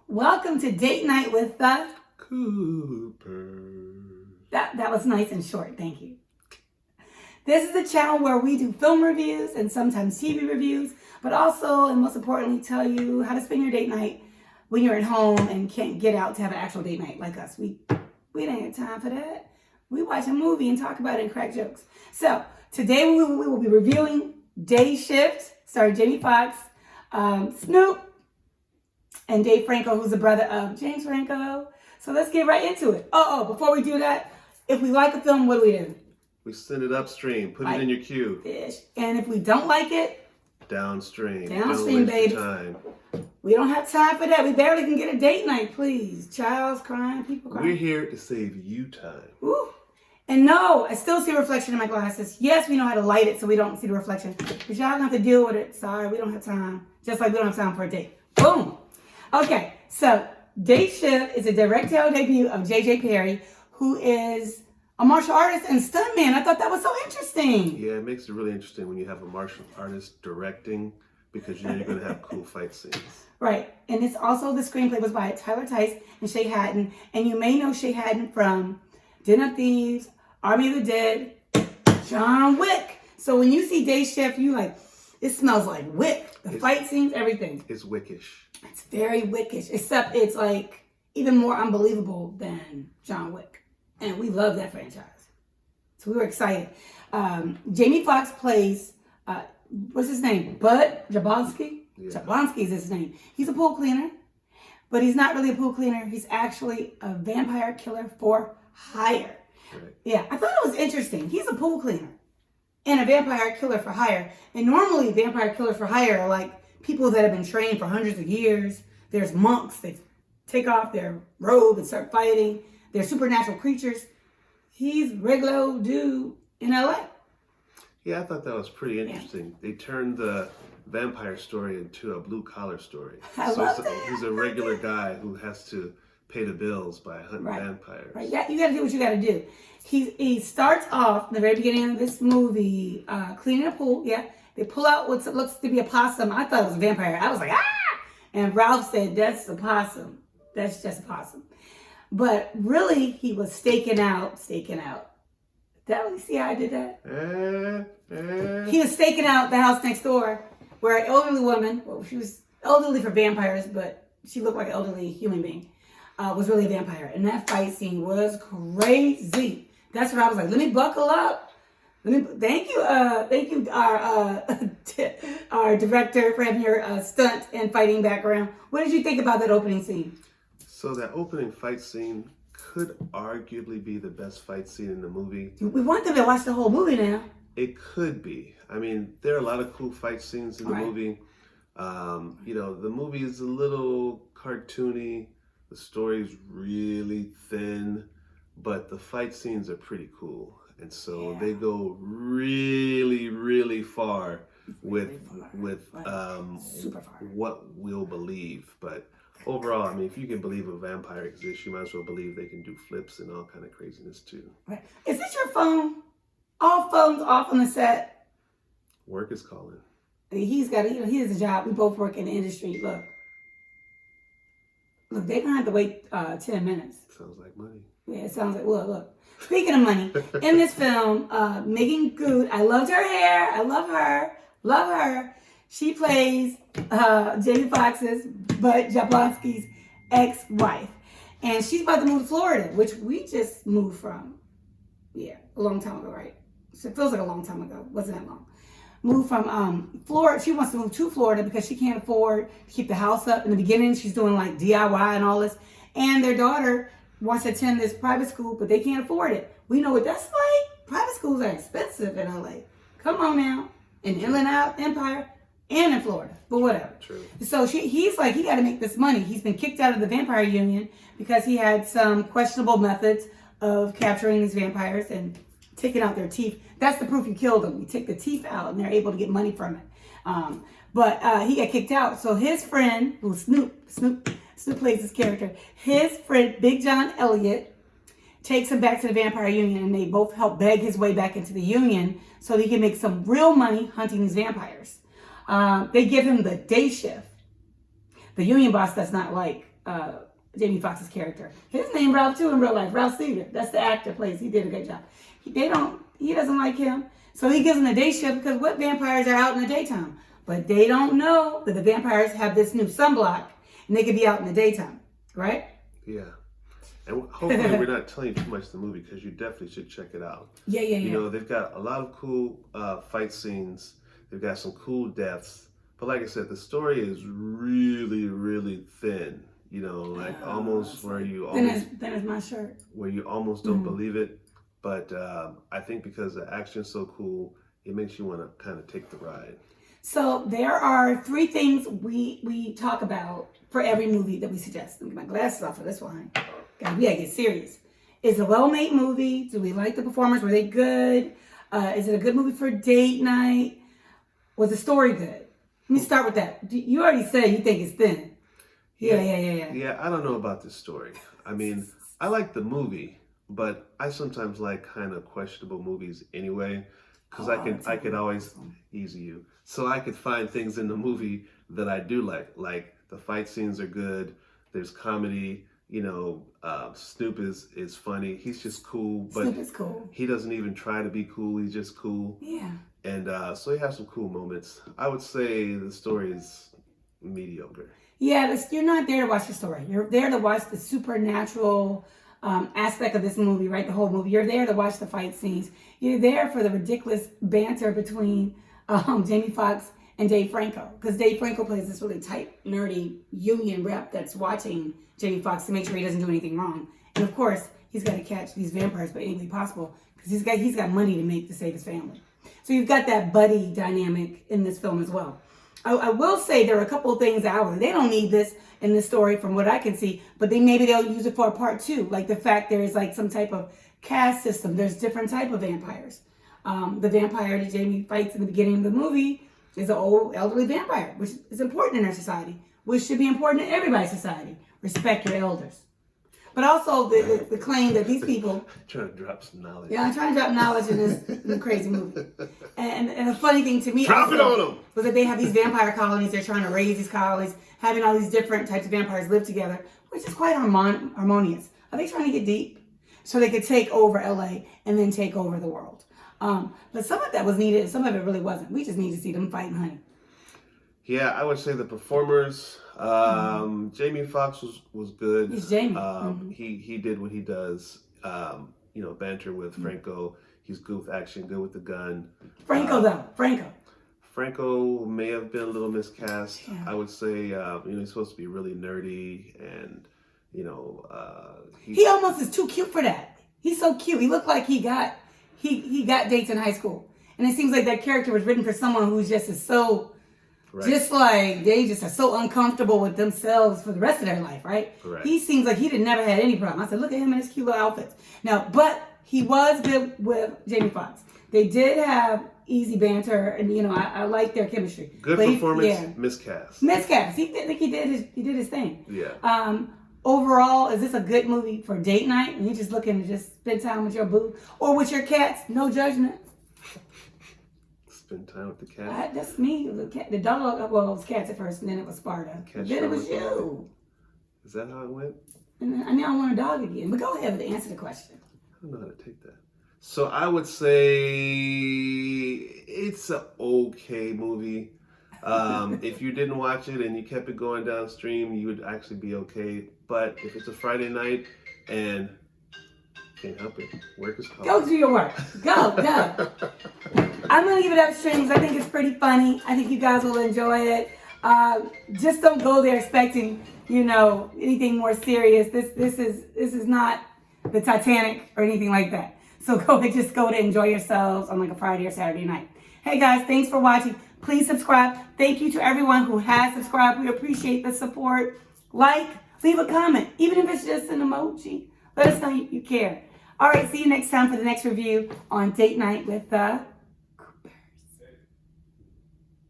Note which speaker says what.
Speaker 1: Welcome to Date Night with the
Speaker 2: Cooper.
Speaker 1: That was nice and short, thank you. This is a channel where we do film reviews and sometimes TV reviews, but also, and most importantly, tell you how to spend your date night when you're at home and can't get out to have an actual date night like us. We didn't have time for that. We watch a movie and talk about it and crack jokes. So today we will be reviewing Day Shift, starring Jamie Foxx, Snoop, and Dave Franco, who's the brother of James Franco. So let's get right into it. Before we do that, if we like a film, what do?
Speaker 2: We send it upstream, put it in your queue.
Speaker 1: Fish. And if we don't like it,
Speaker 2: downstream.
Speaker 1: Downstream, baby.
Speaker 2: Time.
Speaker 1: We don't have time for that. We barely can get a date night, please. Child's crying, people crying.
Speaker 2: We're here to save you time.
Speaker 1: Ooh. And no, I still see a reflection in my glasses. Yes, we know how to light it so we don't see the reflection. But y'all don't have to deal with it. Sorry, we don't have time. Just like we don't have time for a date. Boom. Okay, so Day Shift is a directorial debut of J.J. Perry, who is a martial artist and stuntman. I thought that was so interesting.
Speaker 2: Yeah, it makes it really interesting when you have a martial artist directing, because you know you're going to have cool fight scenes.
Speaker 1: Right, and it's also, the screenplay was by Tyler Tice and Shay Hatten, and you may know Shay Hatten from Den of Thieves, Army of the Dead, John Wick. So when you see Day Shift, you like, it smells like Wick. The fight scenes, everything.
Speaker 2: It's wickish.
Speaker 1: It's very wickish, except it's like even more unbelievable than John Wick. And we love that franchise. So we were excited. Jamie Foxx plays, what's his name? Bud Jablonski? Yeah. Jablonski is his name. He's a pool cleaner, but he's not really a pool cleaner. He's actually a vampire killer for hire.
Speaker 2: Right.
Speaker 1: Yeah, I thought it was interesting. He's a pool cleaner and a vampire killer for hire. And normally vampire killers for hire are like people that have been trained for hundreds of years. There's monks that take off their robe and start fighting. They're supernatural creatures. He's regular old dude in LA.
Speaker 2: Yeah, I thought that was pretty interesting. Yeah. They turned the vampire story into a blue-collar story. He's a regular guy who has to pay the bills by hunting vampires. Right, yeah, you got to do what you got to do. He starts off in the very beginning of this movie cleaning a pool. Yeah, they pull out what looks to be a possum. I thought it was a vampire. I was like, ah! And Ralph said, that's a possum. That's just a possum. But really, he was staking out. You see how I did that? He was staking out the house next door where an elderly woman, well, she was elderly for vampires, but she looked like an elderly human being, was really a vampire. And that fight scene was crazy. That's where I was like, let me buckle up. Thank you, our director, for having your stunt and fighting background. What did you think about that opening scene? So that opening fight scene could arguably be the best fight scene in the movie.
Speaker 1: We want them to watch the whole movie now.
Speaker 2: It could be. I mean, there are a lot of cool fight scenes in the movie. The movie is a little cartoony. The story's really thin, but the fight scenes are pretty cool. And so they go really, really far with
Speaker 1: super far.
Speaker 2: What we'll believe. But overall, I mean, if you can believe a vampire exists, you might as well believe they can do flips and all kind of craziness too.
Speaker 1: Right. Is this your phone? All phones off on the set.
Speaker 2: Work is calling.
Speaker 1: He's got, he has a job. We both work in the industry. Look, they're gonna have to wait 10 minutes.
Speaker 2: Sounds like money.
Speaker 1: Yeah, it sounds like. Well, look. Speaking of money, in this film, MEAGAN, I loved her hair. I love her. She plays Jamie Foxx's, Bud Jablonski's ex-wife. And she's about to move to Florida, which we just moved from. Yeah, a long time ago, right? So it feels like a long time ago. Wasn't that long. Moved from Florida. She wants to move to Florida because she can't afford to keep the house up. In the beginning, she's doing like DIY and all this. And their daughter wants to attend this private school, but they can't afford it. We know what that's like. Private schools are expensive in LA. Come on now. In Inland Empire and in Florida, but whatever.
Speaker 2: True. So
Speaker 1: he's like, he got to make this money. He's been kicked out of the vampire union because he had some questionable methods of capturing these vampires and taking out their teeth. That's the proof you killed them. You take the teeth out and they're able to get money from it. But he got kicked out. So his friend, who's Snoop plays his character, his friend, Big John Elliott, takes him back to the vampire union, and they both help beg his way back into the union so he can make some real money hunting these vampires. They give him the day shift. The union boss does not like Jamie Foxx's character. His name Ralph too in real life. Ralph Seeger. That's the actor plays. He did a good job. He doesn't like him. So he gives him a day shift because what vampires are out in the daytime? But they don't know that the vampires have this new sunblock and they can be out in the daytime, right?
Speaker 2: Yeah. And hopefully we're not telling you too much of the movie because you definitely should check it out.
Speaker 1: Yeah.
Speaker 2: You know, they've got a lot of cool fight scenes. They've got some cool deaths. But like I said, the story is really, really thin. You know, like almost where you almost...
Speaker 1: Thin as my shirt.
Speaker 2: Where you almost don't believe it. But I think because the action's so cool, it makes you want to kind of take the ride. So
Speaker 1: there are 3 things we talk about for every movie that we suggest. Let me get my glasses off for this one. We gotta get serious. Is it a well-made movie? Do we like the performers? Were they good? Is it a good movie for date night? Was the story good? Let me start with that. You already said you think it's thin. Yeah.
Speaker 2: Yeah, I don't know about this story. I mean, I like the movie, but I sometimes like kind of questionable movies anyway, because I could always easy you. So I could find things in the movie that I do like the fight scenes are good. There's comedy. You know, Snoop is funny. He's just cool, but
Speaker 1: Snoop is cool.
Speaker 2: He doesn't even try to be cool. He's just cool.
Speaker 1: Yeah.
Speaker 2: And so he has some cool moments. I would say the story is mediocre.
Speaker 1: Yeah, you're not there to watch the story. You're there to watch the supernatural aspect of this movie, right? The whole movie. You're there to watch the fight scenes. You're there for the ridiculous banter between Jamie Foxx and Dave Franco, because Dave Franco plays this really tight, nerdy union rep that's watching Jamie Foxx to make sure he doesn't do anything wrong. And of course, he's got to catch these vampires by any way possible because he's got money to make to save his family. So you've got that buddy dynamic in this film as well. I will say there are a couple of things out. They don't need this in this story from what I can see, but maybe they'll use it for a part 2, like the fact there's like some type of caste system. There's different type of vampires. The vampire that Jamie fights in the beginning of the movie is an old elderly vampire, which is important in our society, which should be important in everybody's society. Respect your elders. But also the claim that these people...
Speaker 2: Trying to drop some knowledge.
Speaker 1: Yeah, I'm trying to drop knowledge in this crazy movie. And the funny thing to me
Speaker 2: drop it on them.
Speaker 1: Was that they have these vampire colonies. They're trying to raise these colonies, having all these different types of vampires live together, which is quite harmonious. Are they trying to get deep? So they could take over LA and then take over the world. But some of that was needed. Some of it really wasn't. We just need to see them fighting, honey.
Speaker 2: Yeah, I would say the performers. Jamie Foxx was good.
Speaker 1: He's Jamie.
Speaker 2: He did what he does. You know, banter with Franco. He's good with action, good with the gun. Franco may have been a little miscast. Yeah. I would say, you know, he's supposed to be really nerdy and, you know,
Speaker 1: he almost is too cute for that. He's so cute. He looked like he got dates in high school. And it seems like that character was written for someone who's just is so... Right. Just like they just are so uncomfortable with themselves for the rest of their life, right?
Speaker 2: Correct.
Speaker 1: He seems like he never had any problem. I said, look at him in his cute little outfits. Now, but he was good with Jamie Foxx. They did have easy banter, and you know, I like their chemistry.
Speaker 2: Good performance, miscast.
Speaker 1: Miscast. He did his thing.
Speaker 2: Yeah.
Speaker 1: Overall, is this a good movie for date night? And you're just looking to just spend time with your boo or with your cats? No judgment.
Speaker 2: Spend time with the cat.
Speaker 1: That's me. The dog. Well, it was cats at first, and then it was Sparta. Then it was you.
Speaker 2: Is that how it went?
Speaker 1: And I now want a dog again. But go ahead and answer the question.
Speaker 2: I don't know how to take that. So I would say it's an okay movie. If you didn't watch it and you kept it going downstream, you would actually be okay. But if it's a Friday night and can't help it, work is calling.
Speaker 1: Go do your work. Go. I'm going to give it upstream because I think it's pretty funny. I think you guys will enjoy it. Just don't go there expecting, you know, anything more serious. This is not the Titanic or anything like that. So just go to enjoy yourselves on like a Friday or Saturday night. Hey guys, thanks for watching. Please subscribe. Thank you to everyone who has subscribed. We appreciate the support. Like, leave a comment, even if it's just an emoji. Let us know you care. All right, see you next time for the next review on Date Night with